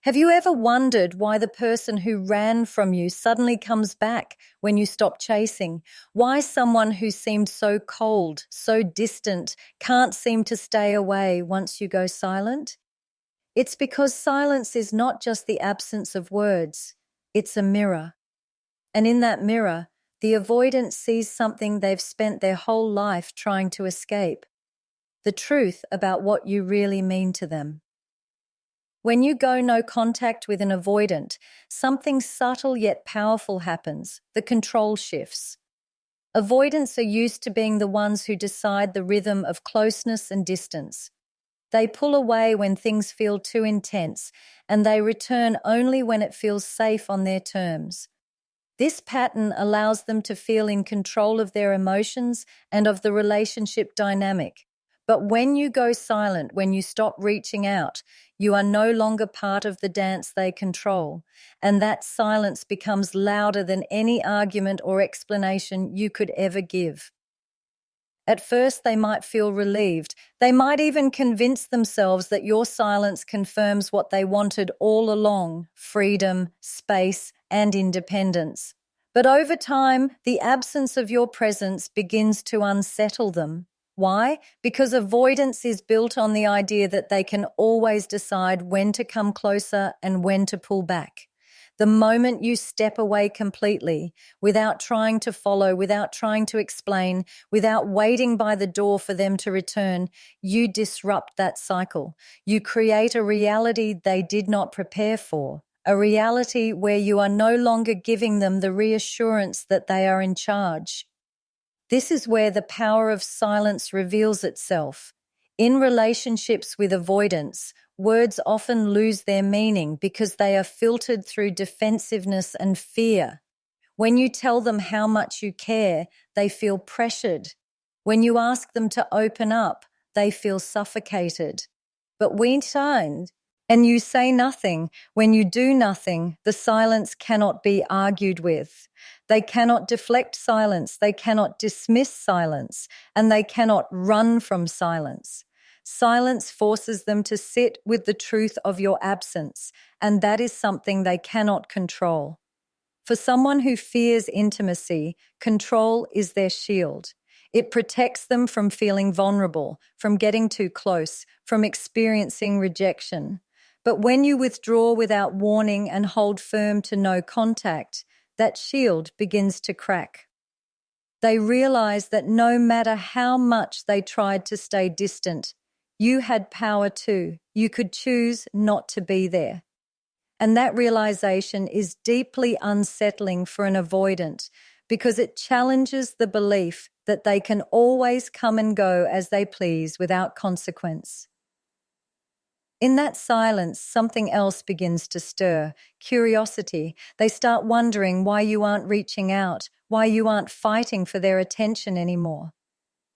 Have you ever wondered why the person who ran from you suddenly comes back when you stop chasing? Why someone who seemed so cold, so distant, can't seem to stay away once you go silent? It's because silence is not just the absence of words, it's a mirror. And in that mirror, the avoidant sees something they've spent their whole life trying to escape: the truth about what you really mean to them. When you go no contact with an avoidant, something subtle yet powerful happens. The control shifts. Avoidants are used to being the ones who decide the rhythm of closeness and distance. They pull away when things feel too intense, and they return only when it feels safe on their terms. This pattern allows them to feel in control of their emotions and of the relationship dynamic. But when you go silent, when you stop reaching out, you are no longer part of the dance they control, and that silence becomes louder than any argument or explanation you could ever give. At first, they might feel relieved. They might even convince themselves that your silence confirms what they wanted all along: freedom, space, and independence. But over time, the absence of your presence begins to unsettle them. Why? Because avoidance is built on the idea that they can always decide when to come closer and when to pull back. The moment you step away completely, without trying to follow, without trying to explain, without waiting by the door for them to return, you disrupt that cycle. You create a reality they did not prepare for, a reality where you are no longer giving them the reassurance that they are in charge. This is where the power of silence reveals itself. In relationships with avoidance, words often lose their meaning because they are filtered through defensiveness and fear. When you tell them how much you care, they feel pressured. When you ask them to open up, they feel suffocated. But when signed, and you say nothing, when you do nothing, the silence cannot be argued with. They cannot deflect silence, they cannot dismiss silence, and they cannot run from silence. Silence forces them to sit with the truth of your absence, and that is something they cannot control. For someone who fears intimacy, control is their shield. It protects them from feeling vulnerable, from getting too close, from experiencing rejection. But when you withdraw without warning and hold firm to no contact, that shield begins to crack. They realize that no matter how much they tried to stay distant, you had power too. You could choose not to be there. And that realization is deeply unsettling for an avoidant because it challenges the belief that they can always come and go as they please without consequence. In that silence, something else begins to stir: curiosity. They start wondering why you aren't reaching out, why you aren't fighting for their attention anymore.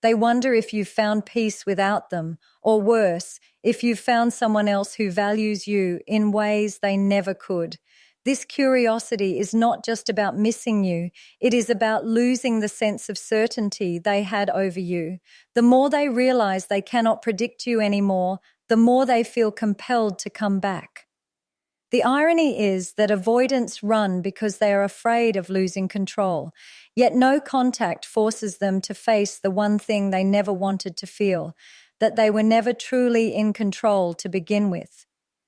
They wonder if you've found peace without them, or worse, if you've found someone else who values you in ways they never could. This curiosity is not just about missing you, it is about losing the sense of certainty they had over you. The more they realize they cannot predict you anymore, the more they feel compelled to come back. The irony is that avoidants run because they are afraid of losing control, yet no contact forces them to face the one thing they never wanted to feel: that they were never truly in control to begin with.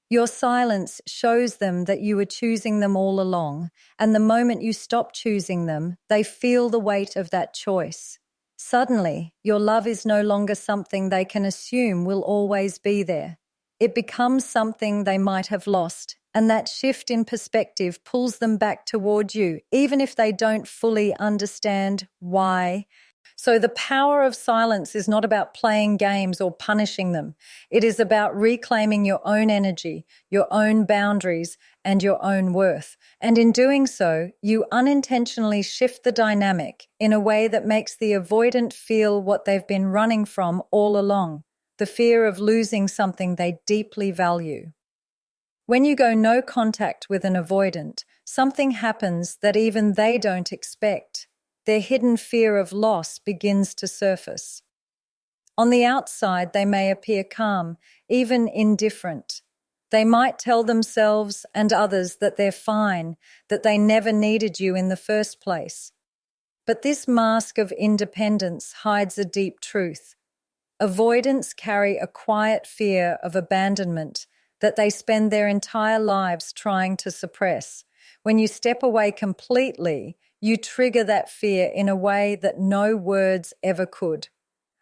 Your silence shows them that you were choosing them all along, and the moment you stop choosing them, they feel the weight of that choice. Suddenly, your love is no longer something they can assume will always be there. It becomes something they might have lost, and that shift in perspective pulls them back toward you, even if they don't fully understand why. So the power of silence is not about playing games or punishing them. It is about reclaiming your own energy, your own boundaries, and your own worth. And in doing so, you unintentionally shift the dynamic in a way that makes the avoidant feel what they've been running from all along: the fear of losing something they deeply value. When you go no contact with an avoidant, something happens that even they don't expect. Their hidden fear of loss begins to surface. On the outside, they may appear calm, even indifferent. They might tell themselves and others that they're fine, that they never needed you in the first place. But this mask of independence hides a deep truth. Avoidants carry a quiet fear of abandonment that they spend their entire lives trying to suppress. When you step away completely, you trigger that fear in a way that no words ever could.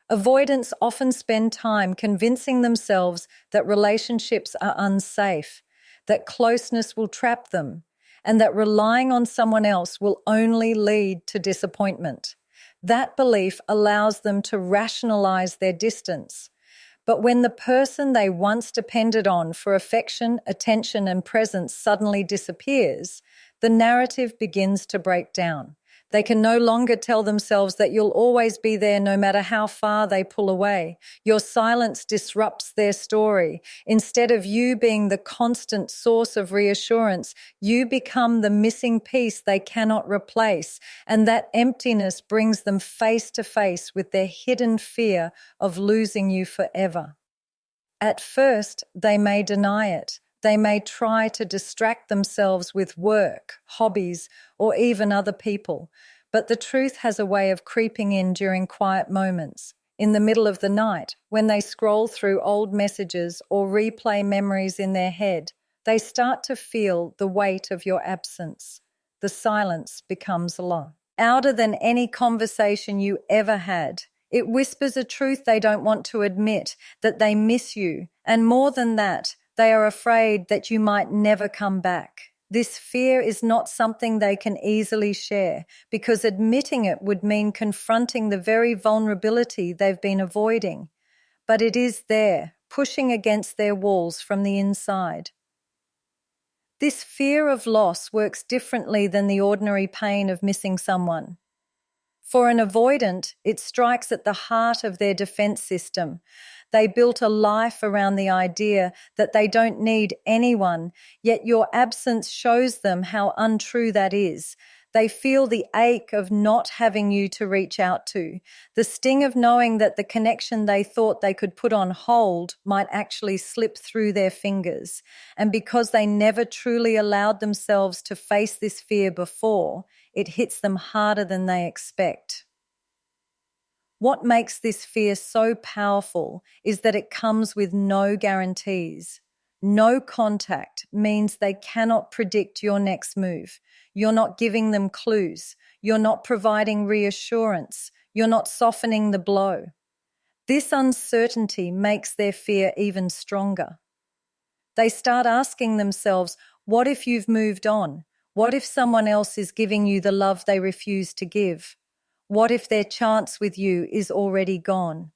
Avoidants often spend time convincing themselves that relationships are unsafe, that closeness will trap them, and that relying on someone else will only lead to disappointment. That belief allows them to rationalize their distance. But when the person they once depended on for affection, attention, and presence suddenly disappears, the narrative begins to break down. They can no longer tell themselves that you'll always be there no matter how far they pull away. Your silence disrupts their story. Instead of you being the constant source of reassurance, you become the missing piece they cannot replace, and that emptiness brings them face to face with their hidden fear of losing you forever. At first, they may deny it. They may try to distract themselves with work, hobbies, or even other people. But the truth has a way of creeping in during quiet moments. In the middle of the night, when they scroll through old messages or replay memories in their head, they start to feel the weight of your absence. The silence becomes louder than any conversation you ever had. It whispers a truth they don't want to admit, that they miss you, and more than that, they are afraid that you might never come back. This fear is not something they can easily share, because admitting it would mean confronting the very vulnerability they've been avoiding. But it is there, pushing against their walls from the inside. This fear of loss works differently than the ordinary pain of missing someone. For an avoidant, it strikes at the heart of their defense system. They built a life around the idea that they don't need anyone, yet your absence shows them how untrue that is. They feel the ache of not having you to reach out to, the sting of knowing that the connection they thought they could put on hold might actually slip through their fingers. And because they never truly allowed themselves to face this fear before, it hits them harder than they expect. What makes this fear so powerful is that it comes with no guarantees. No contact means they cannot predict your next move. You're not giving them clues. You're not providing reassurance. You're not softening the blow. This uncertainty makes their fear even stronger. They start asking themselves, what if you've moved on? What if someone else is giving you the love they refuse to give? What if their chance with you is already gone?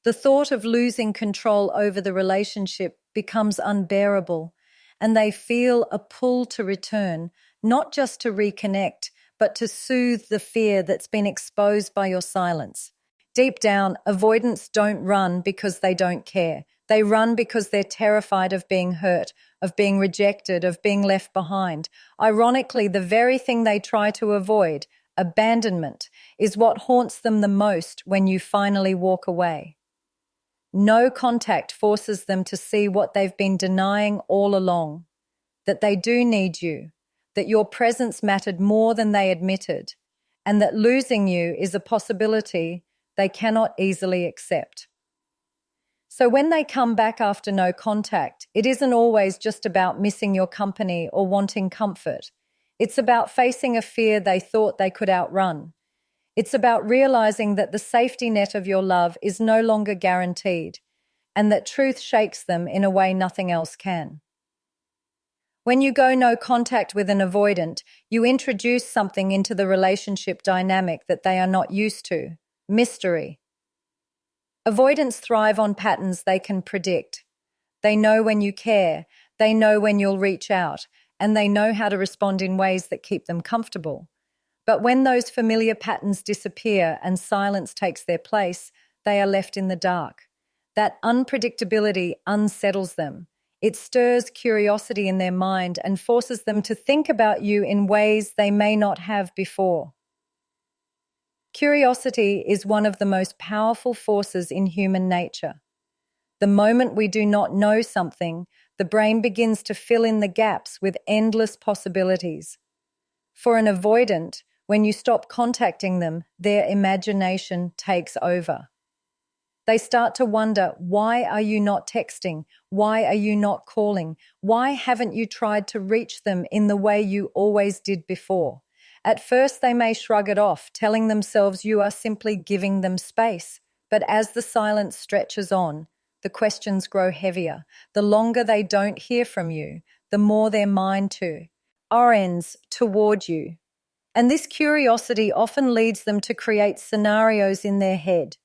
The thought of losing control over the relationship becomes unbearable, and they feel a pull to return, not just to reconnect, but to soothe the fear that's been exposed by your silence. Deep down, avoidants don't run because they don't care. They run because they're terrified of being hurt, of being rejected, of being left behind. Ironically, the very thing they try to avoid, abandonment, is what haunts them the most when you finally walk away. No contact forces them to see what they've been denying all along, that they do need you, that your presence mattered more than they admitted, and that losing you is a possibility they cannot easily accept. So when they come back after no contact, it isn't always just about missing your company or wanting comfort. It's about facing a fear they thought they could outrun. It's about realizing that the safety net of your love is no longer guaranteed, and that truth shakes them in a way nothing else can. When you go no contact with an avoidant, you introduce something into the relationship dynamic that they are not used to: mystery. Avoidants thrive on patterns they can predict. They know when you care, they know when you'll reach out, and they know how to respond in ways that keep them comfortable. But when those familiar patterns disappear and silence takes their place, they are left in the dark. That unpredictability unsettles them. It stirs curiosity in their mind and forces them to think about you in ways they may not have before. Curiosity is one of the most powerful forces in human nature. The moment we do not know something, The brain begins to fill in the gaps with endless possibilities. For an avoidant, when you stop contacting them, their imagination takes over. They start to wonder, why are you not texting? Why are you not calling? Why haven't you tried to reach them in the way you always did before? At first, they may shrug it off, telling themselves you are simply giving them space. But as the silence stretches on, the questions grow heavier. The longer they don't hear from you, the more their mind too orients toward you. And this curiosity often leads them to create scenarios in their head.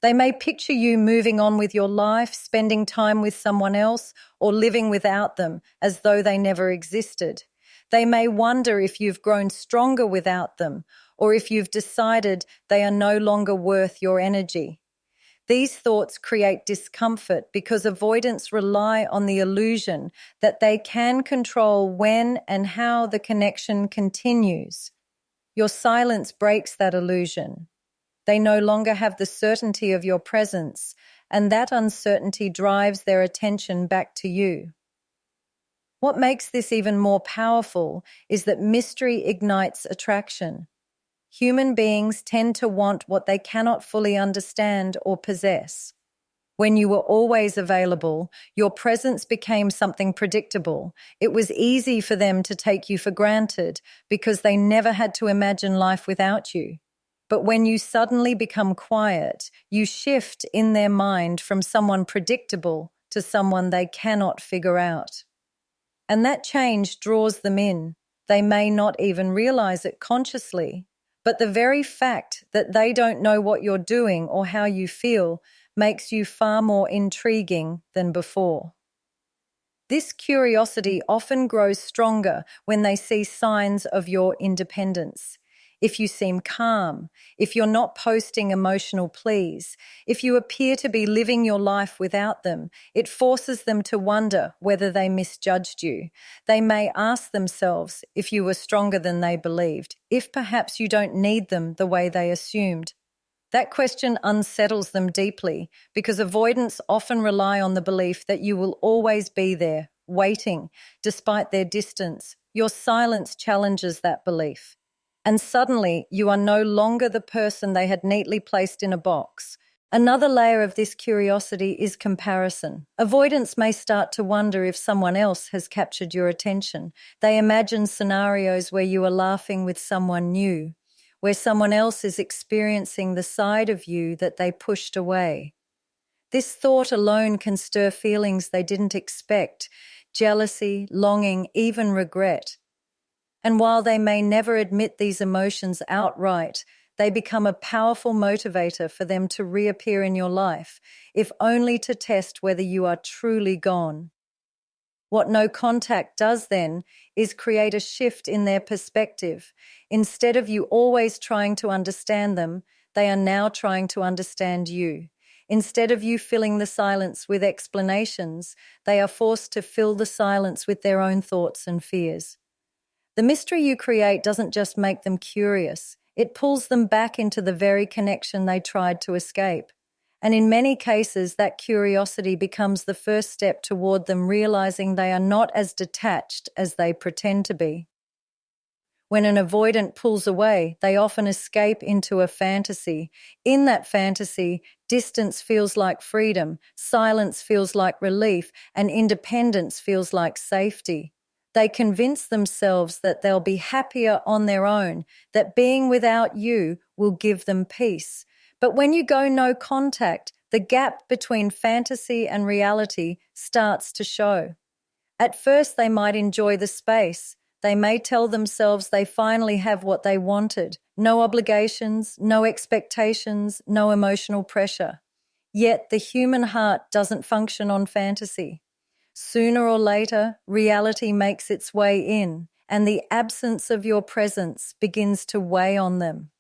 They may picture you moving on with your life, spending time with someone else, or living without them as though they never existed. They may wonder if you've grown stronger without them, or if you've decided they are no longer worth your energy. These thoughts create discomfort because avoidants rely on the illusion that they can control when and how the connection continues. Your silence breaks that illusion. They no longer have the certainty of your presence, and that uncertainty drives their attention back to you. What makes this even more powerful is that mystery ignites attraction. Human beings tend to want what they cannot fully understand or possess. When you were always available, your presence became something predictable. It was easy for them to take you for granted because they never had to imagine life without you. But when you suddenly become quiet, you shift in their mind from someone predictable to someone they cannot figure out. And that change draws them in. They may not even realize it consciously, but the very fact that they don't know what you're doing or how you feel makes you far more intriguing than before. This curiosity often grows stronger when they see signs of your independence. If you seem calm, if you're not posting emotional pleas, if you appear to be living your life without them, it forces them to wonder whether they misjudged you. They may ask themselves if you were stronger than they believed, if perhaps you don't need them the way they assumed. That question unsettles them deeply because avoidants often rely on the belief that you will always be there, waiting, despite their distance. Your silence challenges that belief. And suddenly, you are no longer the person they had neatly placed in a box. Another layer of this curiosity is comparison. Avoidants may start to wonder if someone else has captured your attention. They imagine scenarios where you are laughing with someone new, where someone else is experiencing the side of you that they pushed away. This thought alone can stir feelings they didn't expect: jealousy, longing, even regret. And while they may never admit these emotions outright, they become a powerful motivator for them to reappear in your life, if only to test whether you are truly gone. What no contact does then is create a shift in their perspective. Instead of you always trying to understand them, they are now trying to understand you. Instead of you filling the silence with explanations, they are forced to fill the silence with their own thoughts and fears. The mystery you create doesn't just make them curious, it pulls them back into the very connection they tried to escape. And in many cases, that curiosity becomes the first step toward them realizing they are not as detached as they pretend to be. When an avoidant pulls away, they often escape into a fantasy. In that fantasy, distance feels like freedom, silence feels like relief, and independence feels like safety. They convince themselves that they'll be happier on their own, that being without you will give them peace. But when you go no contact, the gap between fantasy and reality starts to show. At first, they might enjoy the space. They may tell themselves they finally have what they wanted: no obligations, no expectations, no emotional pressure. Yet the human heart doesn't function on fantasy. Sooner or later, reality makes its way in, and the absence of your presence begins to weigh on them.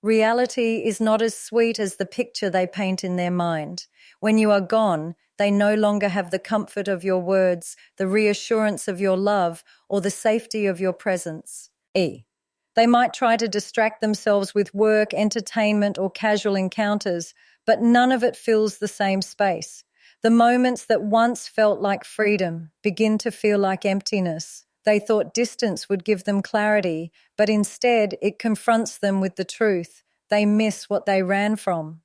Reality is not as sweet as the picture they paint in their mind. When you are gone, they no longer have the comfort of your words, the reassurance of your love, or the safety of your presence. They might try to distract themselves with work, entertainment, or casual encounters, but none of it fills the same space. The moments that once felt like freedom begin to feel like emptiness. They thought distance would give them clarity, but instead it confronts them with the truth. They miss what they ran from.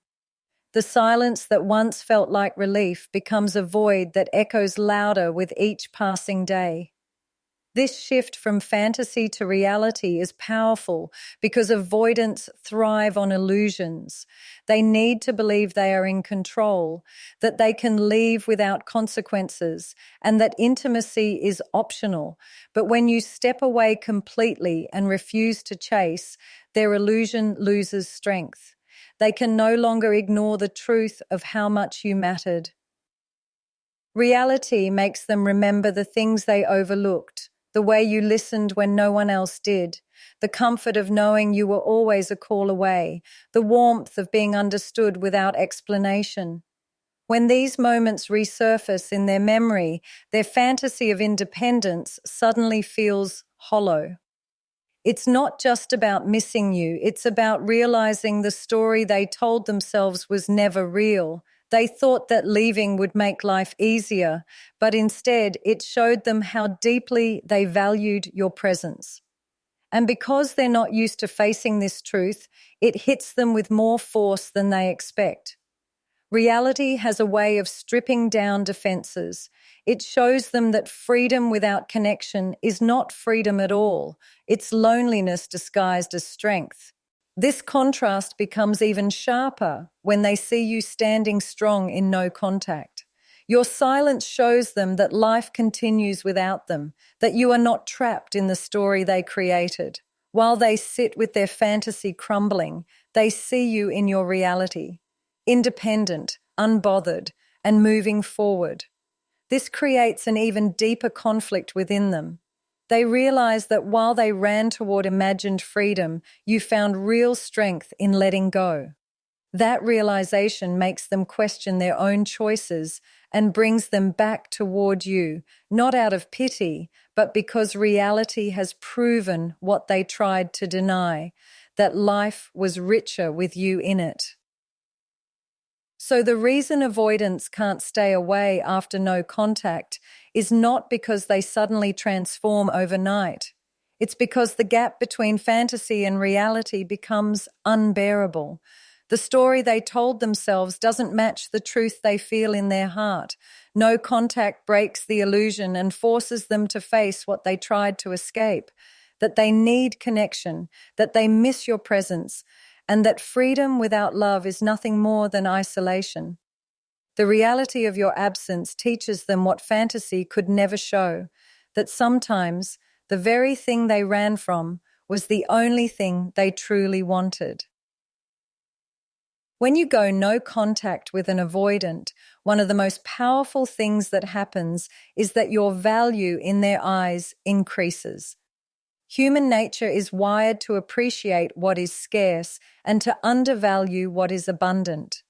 The silence that once felt like relief becomes a void that echoes louder with each passing day. This shift from fantasy to reality is powerful because avoidants thrive on illusions. They need to believe they are in control, that they can leave without consequences, and that intimacy is optional. But when you step away completely and refuse to chase, their illusion loses strength. They can no longer ignore the truth of how much you mattered. Reality makes them remember the things they overlooked, the way you listened when no one else did, the comfort of knowing you were always a call away, the warmth of being understood without explanation. When these moments resurface in their memory, their fantasy of independence suddenly feels hollow. It's not just about missing you, it's about realizing the story they told themselves was never real. They thought that leaving would make life easier, but instead it showed them how deeply they valued your presence. And because they're not used to facing this truth, it hits them with more force than they expect. Reality has a way of stripping down defenses. It shows them that freedom without connection is not freedom at all. It's loneliness disguised as strength. This contrast becomes even sharper when they see you standing strong in no contact. Your silence shows them that life continues without them, that you are not trapped in the story they created. While they sit with their fantasy crumbling, they see you in your reality, independent, unbothered, and moving forward. This creates an even deeper conflict within them. They realize that while they ran toward imagined freedom, you found real strength in letting go. That realization makes them question their own choices and brings them back toward you, not out of pity, but because reality has proven what they tried to deny, that life was richer with you in it. So the reason avoidants can't stay away after no contact is not because they suddenly transform overnight. It's because the gap between fantasy and reality becomes unbearable. The story they told themselves doesn't match the truth they feel in their heart. No contact breaks the illusion and forces them to face what they tried to escape, that they need connection, that they miss your presence, and that freedom without love is nothing more than isolation. The reality of your absence teaches them what fantasy could never show, that sometimes the very thing they ran from was the only thing they truly wanted. When you go no contact with an avoidant, one of the most powerful things that happens is that your value in their eyes increases. Human nature is wired to appreciate what is scarce and to undervalue what is abundant.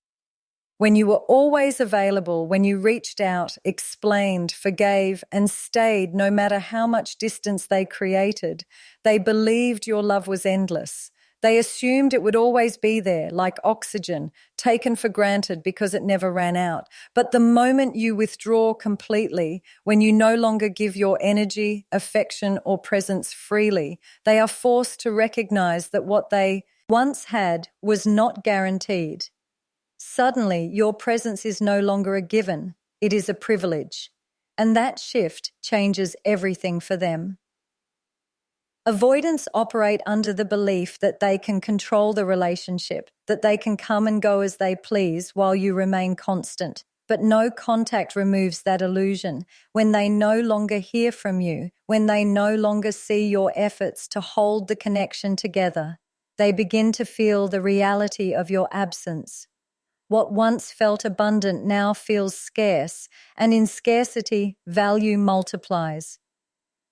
When you were always available, when you reached out, explained, forgave, and stayed no matter how much distance they created, they believed your love was endless. They assumed it would always be there, like oxygen, taken for granted because it never ran out. But the moment you withdraw completely, when you no longer give your energy, affection, or presence freely, they are forced to recognize that what they once had was not guaranteed. Suddenly, your presence is no longer a given, it is a privilege. And that shift changes everything for them. Avoidants operate under the belief that they can control the relationship, that they can come and go as they please while you remain constant. But no contact removes that illusion. When they no longer hear from you, when they no longer see your efforts to hold the connection together, they begin to feel the reality of your absence. What once felt abundant now feels scarce, and in scarcity, value multiplies.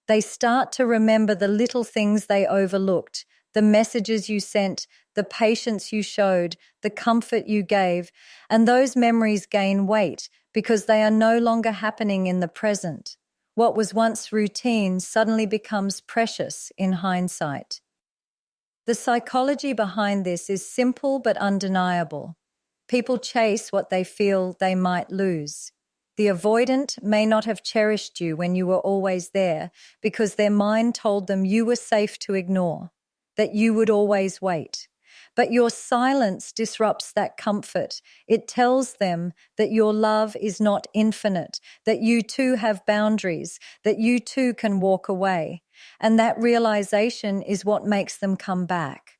They start to remember the little things they overlooked, the messages you sent, the patience you showed, the comfort you gave, and those memories gain weight because they are no longer happening in the present. What was once routine suddenly becomes precious in hindsight. The psychology behind this is simple but undeniable. People chase what they feel they might lose. The avoidant may not have cherished you when you were always there because their mind told them you were safe to ignore, that you would always wait. But your silence disrupts that comfort. It tells them that your love is not infinite, that you too have boundaries, that you too can walk away. And that realization is what makes them come back.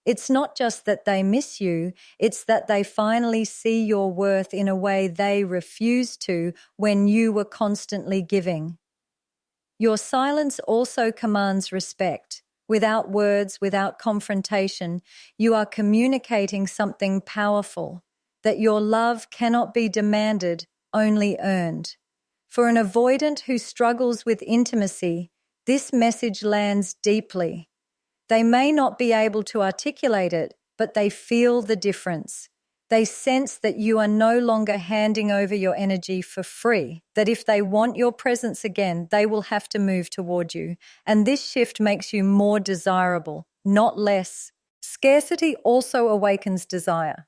It's not just that they miss you, it's that they finally see your worth in a way they refused to when you were constantly giving. Your silence also commands respect. Without words, without confrontation, you are communicating something powerful, that your love cannot be demanded, only earned. For an avoidant who struggles with intimacy, this message lands deeply. They may not be able to articulate it, but they feel the difference. They sense that you are no longer handing over your energy for free, that if they want your presence again, they will have to move toward you. And this shift makes you more desirable, not less. Scarcity also awakens desire.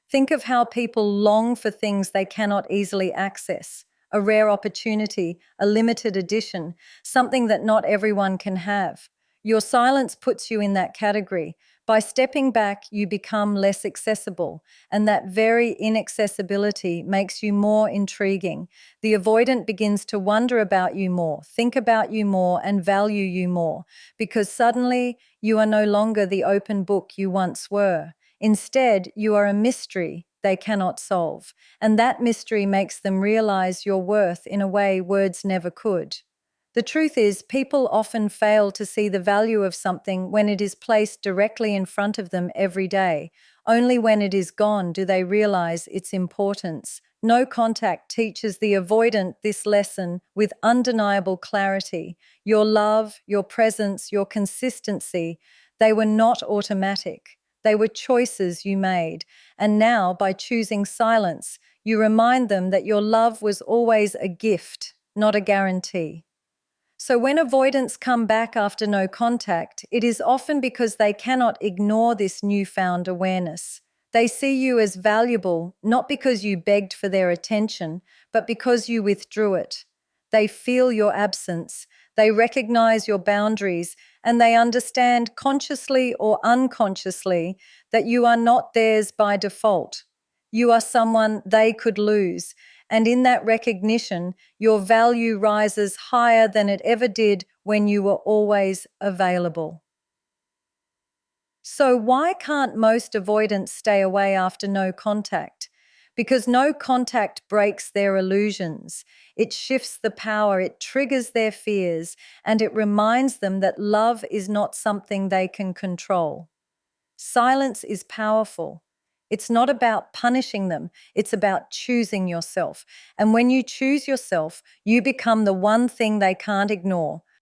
Think of how people long for things they cannot easily access. A rare opportunity, a limited edition, something that not everyone can have. Your silence puts you in that category. By stepping back, you become less accessible, and that very inaccessibility makes you more intriguing. The avoidant begins to wonder about you more, think about you more, and value you more, because suddenly you are no longer the open book you once were. Instead, you are a mystery they cannot solve, and that mystery makes them realize your worth in a way words never could. The truth is, people often fail to see the value of something when it is placed directly in front of them every day. Only when it is gone do they realize its importance. No contact teaches the avoidant this lesson with undeniable clarity. Your love, your presence, your consistency, they were not automatic. They were choices you made. And now, by choosing silence, you remind them that your love was always a gift, not a guarantee. So when avoidants come back after no contact, it is often because they cannot ignore this newfound awareness. They see you as valuable, not because you begged for their attention, but because you withdrew it. They feel your absence, they recognize your boundaries, and they understand consciously or unconsciously that you are not theirs by default. You are someone they could lose, and in that recognition, your value rises higher than it ever did when you were always available. So why can't most avoidants stay away after no contact? Because no contact breaks their illusions. It shifts the power, it triggers their fears, and it reminds them that love is not something they can control. Silence is powerful. It's not about punishing them, it's about choosing yourself. And when you choose yourself, you become the one thing they can't ignore,